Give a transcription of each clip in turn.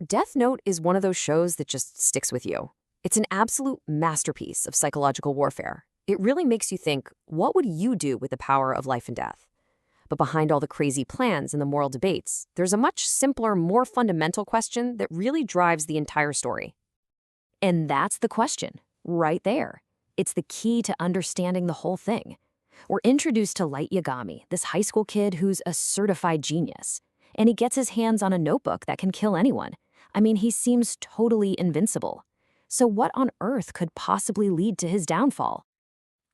Death Note is one of those shows that just sticks with you. It's an absolute masterpiece of psychological warfare. It really makes you think, what would you do with the power of life and death? But behind all the crazy plans and the moral debates, there's a much simpler, more fundamental question that really drives the entire story. And that's the question, right there. It's the key to understanding the whole thing. We're introduced to Light Yagami, this high school kid who's a certified genius. And he gets his hands on a notebook that can kill anyone. I mean, he seems totally invincible. So what on earth could possibly lead to his downfall?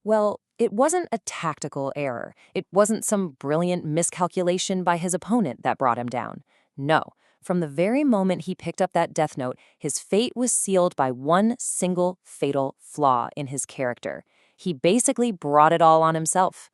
Well, it wasn't a tactical error. It wasn't some brilliant miscalculation by his opponent that brought him down. No, from the very moment he picked up that Death Note, his fate was sealed by one single fatal flaw in his character. He basically brought it all on himself.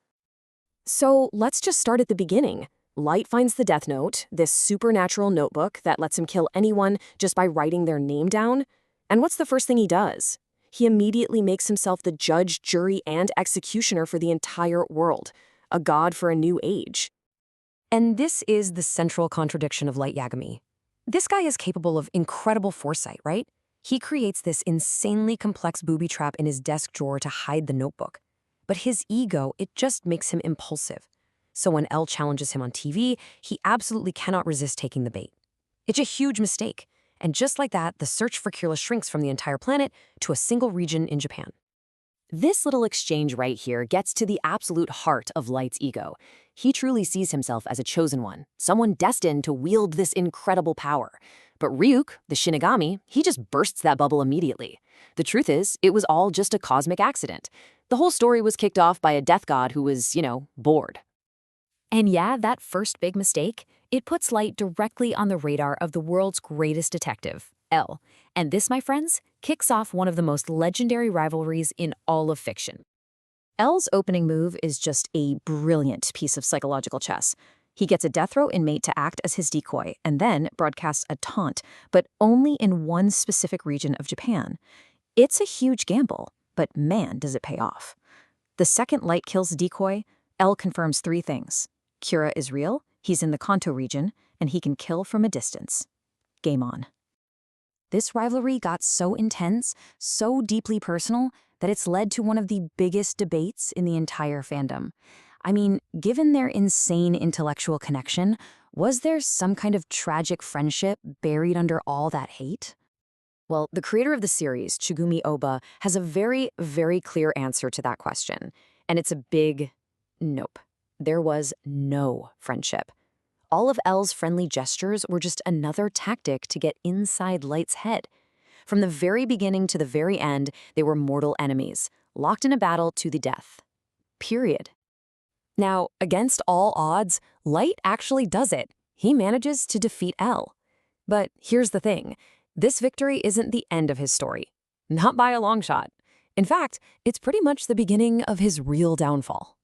So let's just start at the beginning. Light finds the Death Note, this supernatural notebook that lets him kill anyone just by writing their name down. And what's the first thing he does? He immediately makes himself the judge, jury, and executioner for the entire world, a god for a new age. And this is the central contradiction of Light Yagami. This guy is capable of incredible foresight, right? He creates this insanely complex booby trap in his desk drawer to hide the notebook. But his ego, it just makes him impulsive. So when L challenges him on TV, he absolutely cannot resist taking the bait. It's a huge mistake. And just like that, the search for Kira shrinks from the entire planet to a single region in Japan. This little exchange right here gets to the absolute heart of Light's ego. He truly sees himself as a chosen one, someone destined to wield this incredible power. But Ryuk, the Shinigami, he just bursts that bubble immediately. The truth is, it was all just a cosmic accident. The whole story was kicked off by a death god who was, bored. And yeah, that first big mistake, it puts Light directly on the radar of the world's greatest detective, L. And this, my friends, kicks off one of the most legendary rivalries in all of fiction. L's opening move is just a brilliant piece of psychological chess. He gets a death row inmate to act as his decoy and then broadcasts a taunt, but only in one specific region of Japan. It's a huge gamble, but man, does it pay off. The second Light kills the decoy, L confirms three things. Kira is real, he's in the Kanto region, and he can kill from a distance. Game on. This rivalry got so intense, so deeply personal, that it's led to one of the biggest debates in the entire fandom. I mean, given their insane intellectual connection, was there some kind of tragic friendship buried under all that hate? Well, the creator of the series, Chugumi Oba, has a very, very clear answer to that question. And it's a big nope. There was no friendship. All of L's friendly gestures were just another tactic to get inside Light's head. From the very beginning to the very end, they were mortal enemies, locked in a battle to the death. Period. Now, against all odds, Light actually does it. He manages to defeat L. But here's the thing. This victory isn't the end of his story. Not by a long shot. In fact, it's pretty much the beginning of his real downfall.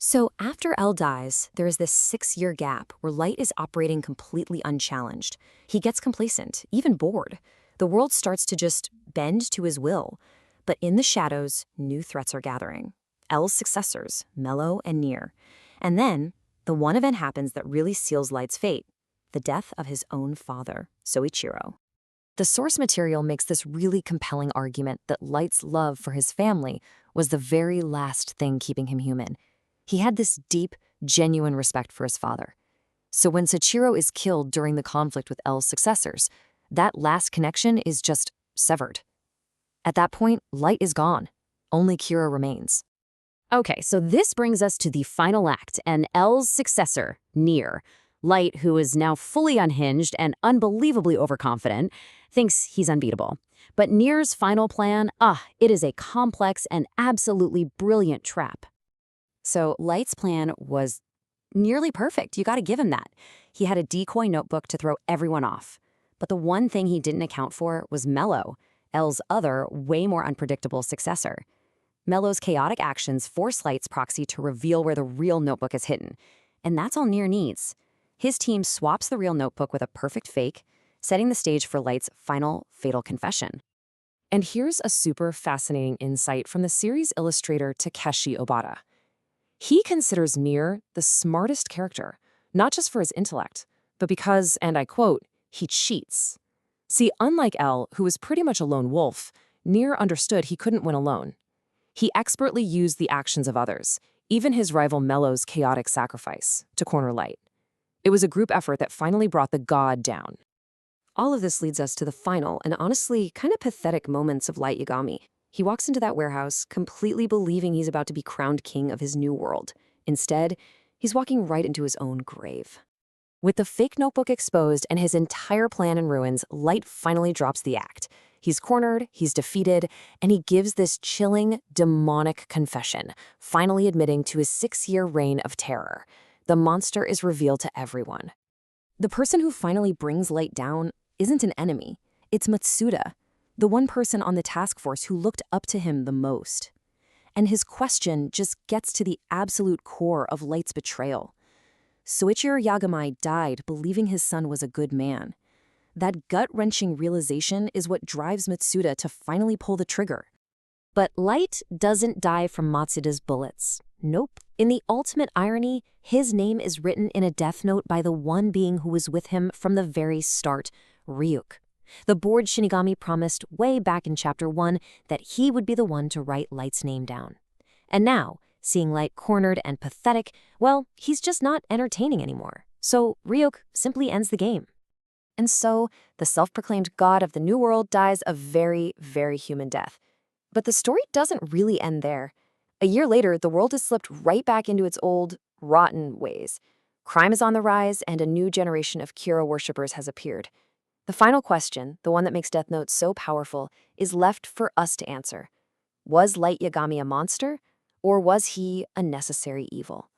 So after L dies, there is this 6-year gap where Light is operating completely unchallenged. He gets complacent, even bored. The world starts to just bend to his will. But in the shadows, new threats are gathering. L's successors, Mello and Nier. And then, the one event happens that really seals Light's fate. The death of his own father, Soichiro. The source material makes this really compelling argument that Light's love for his family was the very last thing keeping him human. He had this deep, genuine respect for his father. So when Soichiro is killed during the conflict with L's successors, that last connection is just severed. At that point, Light is gone. Only Kira remains. Okay, so this brings us to the final act and L's successor, Nier. Light, who is now fully unhinged and unbelievably overconfident, thinks he's unbeatable. But Nier's final plan, it is a complex and absolutely brilliant trap. So Light's plan was nearly perfect. You got to give him that. He had a decoy notebook to throw everyone off. But the one thing he didn't account for was Mello, L's other, way more unpredictable successor. Mello's chaotic actions force Light's proxy to reveal where the real notebook is hidden. And that's all Nier needs. His team swaps the real notebook with a perfect fake, setting the stage for Light's final fatal confession. And here's a super fascinating insight from the series illustrator Takeshi Obata. He considers Nier the smartest character, not just for his intellect, but because, and I quote, He cheats. See, unlike El, who was pretty much a lone wolf, Nier understood he couldn't win alone. He expertly used the actions of others, even his rival Mello's chaotic sacrifice, to corner Light. It was a group effort that finally brought the god down. All of this leads us to the final and honestly kind of pathetic moments of Light Yagami. He walks into that warehouse completely believing he's about to be crowned king of his new world. Instead, he's walking right into his own grave. With the fake notebook exposed and his entire plan in ruins, Light finally drops the act. He's cornered, he's defeated, and he gives this chilling, demonic confession, finally admitting to his 6-year reign of terror. The monster is revealed to everyone. The person who finally brings Light down isn't an enemy. It's Matsuda, the one person on the task force who looked up to him the most. And his question just gets to the absolute core of Light's betrayal. Soichiro Yagami died believing his son was a good man. That gut-wrenching realization is what drives Matsuda to finally pull the trigger. But Light doesn't die from Matsuda's bullets. Nope. In the ultimate irony, his name is written in a death note by the one being who was with him from the very start, Ryuk. The bored Shinigami promised way back in Chapter 1 that he would be the one to write Light's name down. And now, seeing Light cornered and pathetic, well, he's just not entertaining anymore. So Ryuk simply ends the game. And so, the self-proclaimed god of the New World dies a very, very human death. But the story doesn't really end there. A year later, the world has slipped right back into its old, rotten ways. Crime is on the rise, and a new generation of Kira worshippers has appeared. The final question, the one that makes Death Note so powerful, is left for us to answer. Was Light Yagami a monster, or was he a necessary evil?